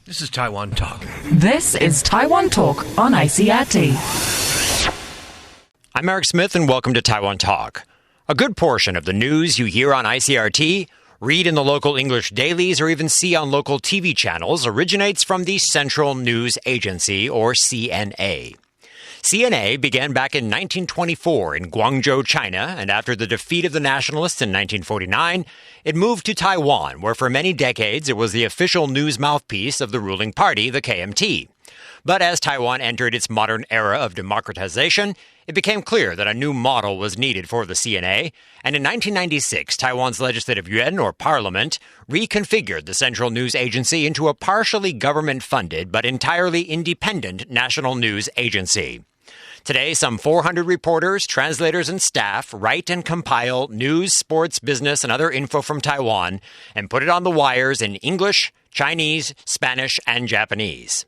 This is Taiwan Talk. This is Taiwan Talk on ICRT. I'm Eric Smith, and welcome to Taiwan Talk. A good portion of the news you hear on ICRT, read in the local English dailies, or even see on local TV channels originates from the Central News Agency, or CNA. CNA began back in 1924 in Guangzhou, China, and after the defeat of the Nationalists in 1949, it moved to Taiwan, where for many decades it was the official news mouthpiece of the ruling party, the KMT. But as Taiwan entered its modern era of democratization, it became clear that a new model was needed for the CNA, and in 1996, Taiwan's Legislative Yuan, or Parliament, reconfigured the Central News Agency into a partially government-funded but entirely independent national news agency. Today, some 400 reporters, translators, and staff write and compile news, sports, business, and other info from Taiwan and put it on the wires in English, Chinese, Spanish, and Japanese.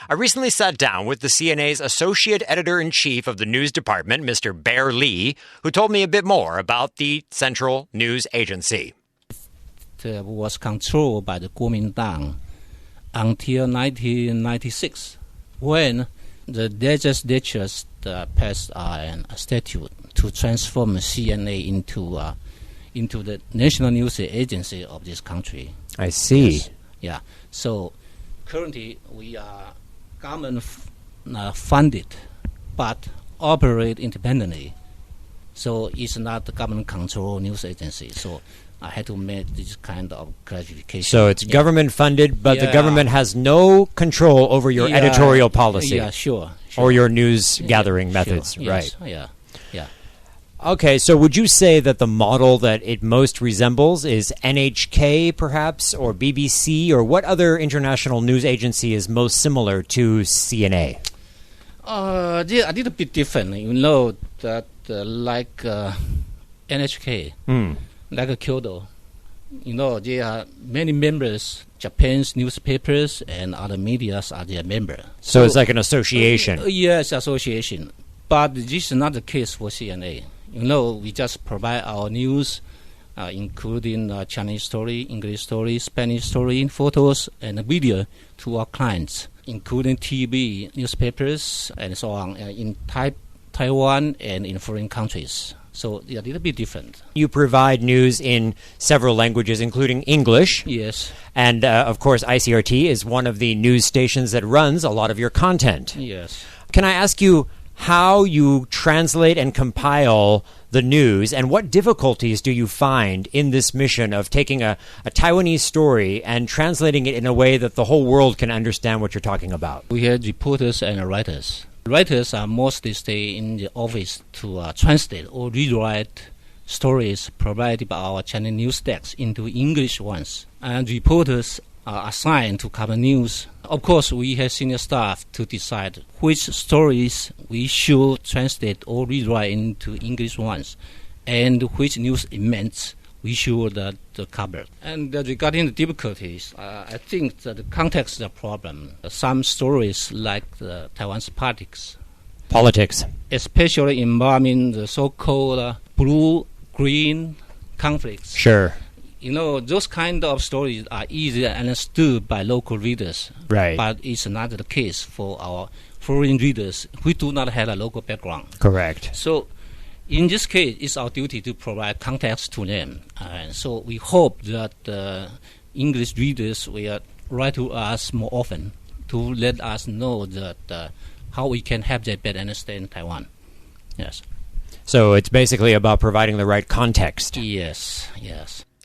I recently sat down with the CNA's Associate Editor-in-Chief of the News Department, Mr. Bear Lee, who told me a bit more about the Central News Agency. It was controlled by the Kuomintang until 1996, when the legislature passed a statute to transform CNA into the national news agency of this country. I see. Yes. Yeah. So currently we are government funded, but operate independently. So it's not the government control news agency. So I had to make this kind of clarification. So it's government funded, but the government has no control over your editorial policy. Yeah, sure. Or your news gathering methods, sure. right? Yes, yeah. Okay, so would you say that the model that it most resembles is NHK, perhaps, or BBC, or what other international news agency is most similar to CNA? They're a little bit different. You know that like NHK, like Kyoto, you know, there are many members. Japan's newspapers and other medias are their member. So it's like an association. Yes, association. But this is not the case for CNA. You know, we just provide our news, including Chinese story, English story, Spanish story, photos, and video to our clients, including TV, newspapers, and so on, in Taiwan and in foreign countries. So they're a little bit different. You provide news in several languages, including English. Yes. And, of course, ICRT is one of the news stations that runs a lot of your content. Yes. Can I ask you how you translate and compile the news, and what difficulties do you find in this mission of taking a Taiwanese story and translating it in a way that the whole world can understand what you're talking about? We have reporters and writers. Writers are mostly stay in the office to translate or rewrite stories provided by our Chinese news text into English ones. And reporters are assigned to cover news. Of course, we have senior staff to decide which stories we should translate or rewrite into English ones, and which news events we should cover. And regarding the difficulties, I think that the context is the problem. Some stories like the Taiwan's Politics. Especially involving the so-called blue-green conflicts. Sure. You know, those kind of stories are easily understood by local readers. Right. But it's not the case for our foreign readers who do not have a local background. Correct. So in this case, it's our duty to provide context to them. So we hope that English readers will write to us more often to let us know that how we can help them better understand Taiwan. Yes. So it's basically about providing the right context. Yes.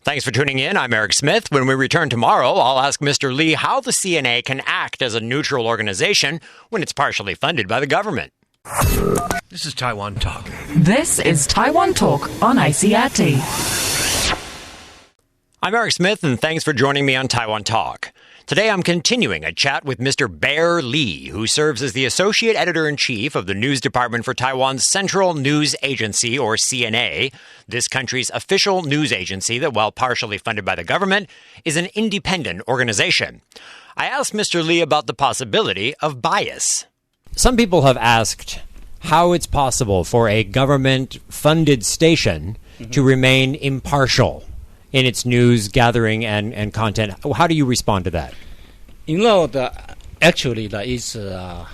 Thanks for tuning in. I'm Eric Smith. When we return tomorrow, I'll ask Mr. Lee how the CNA can act as a neutral organization when it's partially funded by the government. This is Taiwan Talk. This is Taiwan Talk on ICRT. I'm Eric Smith, and thanks for joining me on Taiwan Talk. Today I'm continuing a chat with Mr. Bear Lee, who serves as the Associate Editor-in-Chief of the News Department for Taiwan's Central News Agency, or CNA, this country's official news agency that, while partially funded by the government, is an independent organization. I asked Mr. Lee about the possibility of bias. Some people have asked how it's possible for a government-funded station to remain impartial in its news gathering and content. How do you respond to that? Actually, that is a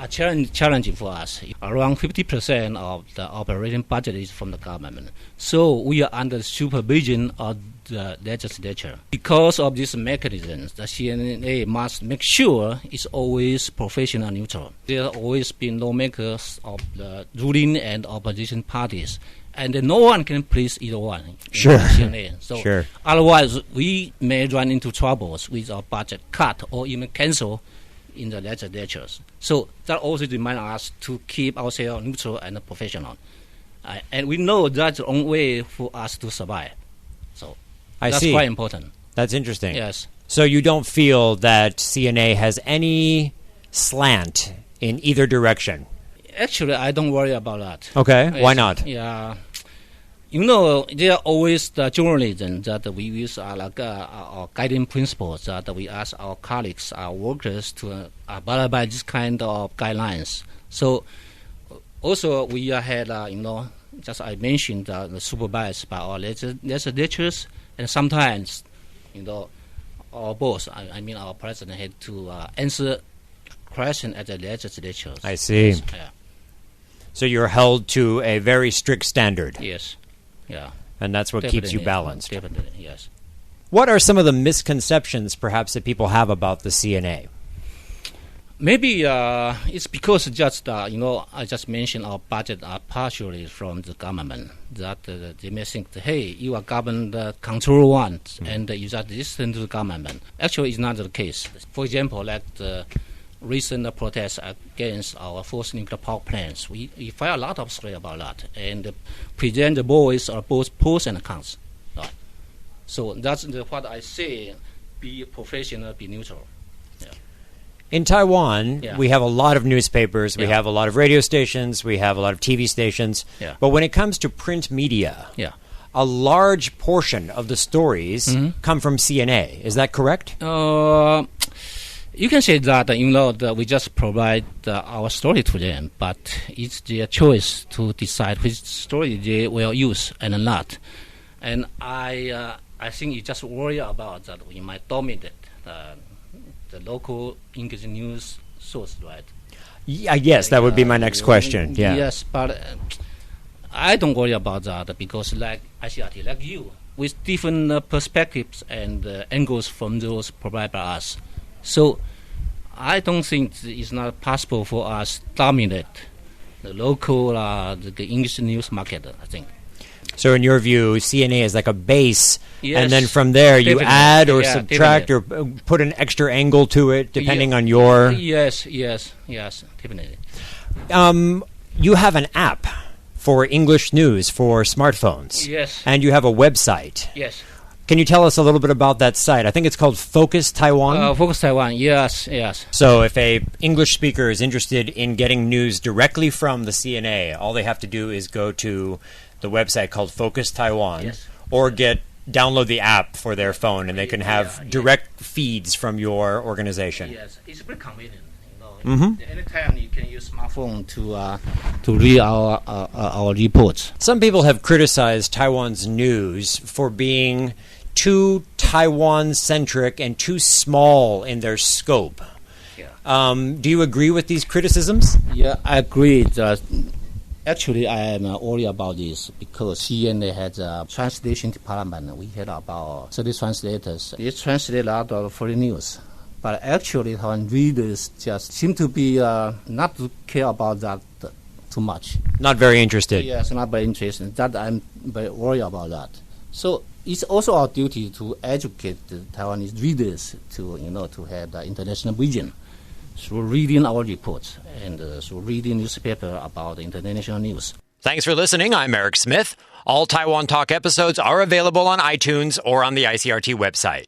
challenging for us. Around 50% of the operating budget is from the government. So we are under supervision of the legislature. Because of these mechanisms, the CNA must make sure it's always professional neutral. There have always been lawmakers of the ruling and opposition parties, and no one can please either one. Sure. CNA. So Sure. Otherwise, we may run into troubles with our budget cut or even cancel in the legislatures. So that also reminds us to keep ourselves neutral and professional. And we know that's the only way for us to survive. So I that's see. quite important. That's interesting. Yes. So you don't feel that CNA has any slant in either direction? Actually, I don't worry about that. Okay. Why not? Yeah. There are always the journalism that we use like our guiding principles that we ask our colleagues, our workers to abide by this kind of guidelines. So also we had, just I mentioned, supervised by our legislatures, and sometimes, our boss, I mean our president, had to answer questions at the legislatures. I see. Yes, yeah. So you're held to a very strict standard. Yes. Yeah. And that's what keeps you balanced. Definitely, yes. What are some of the misconceptions, perhaps, that people have about the CNA? Maybe it's because just, I just mentioned our budget are partially from the government. That they may think, hey, you are government control one, and you just listen to the government. Actually, it's not the case. For example, like the recent protests against our forced nuclear power plants, we file a lot of story about that and present the voice of both pros and cons. Right. So that's what I say, be professional, be neutral. Yeah. In Taiwan, Yeah. we have a lot of newspapers, we Yeah. have a lot of radio stations, we have a lot of TV stations. Yeah. But when it comes to print media, Yeah. a large portion of the stories come from CNA. Is that correct? You can say that, that we just provide our story to them, but it's their choice to decide which story they will use and not. And I think you just worry about that we might dominate the local English news source, right? Yes, that would be my next question. Yeah. Yes, but I don't worry about that because like ICRT, like you, with different perspectives and angles from those provided by us. So I don't think it's not possible for us to dominate the local, the English news market, I think. So in your view, CNA is like a base, Yes, and then from there you definitely. add or Yeah, subtract or put an extra angle to it, depending on your... Yes, definitely. You have an app for English news for smartphones. Yes. And you have a website. Yes. Can you tell us a little bit about that site? I think it's called Focus Taiwan. Focus Taiwan, yes. So if a English speaker is interested in getting news directly from the CNA, all they have to do is go to the website called Focus Taiwan, Yes. or download the app for their phone, and they can have direct feeds from your organization. Yes, it's very convenient. Anytime you can use smartphone to read our reports. Some people have criticized Taiwan's news for being too Taiwan-centric and too small in their scope. Yeah. Do you agree with these criticisms? Yeah, I agree. Actually, I am worried about this because CNA has a translation department. We had about 30 translators. They translate a lot of foreign news. But actually, Taiwan readers just seem to be not to care about that too much. Not very interested. Yes, not very interested. That I'm very worried about that. So it's also our duty to educate the Taiwanese readers to have the international vision through reading our reports and through reading newspaper about international news. Thanks for listening. I'm Eric Smith. All Taiwan Talk episodes are available on iTunes or on the ICRT website.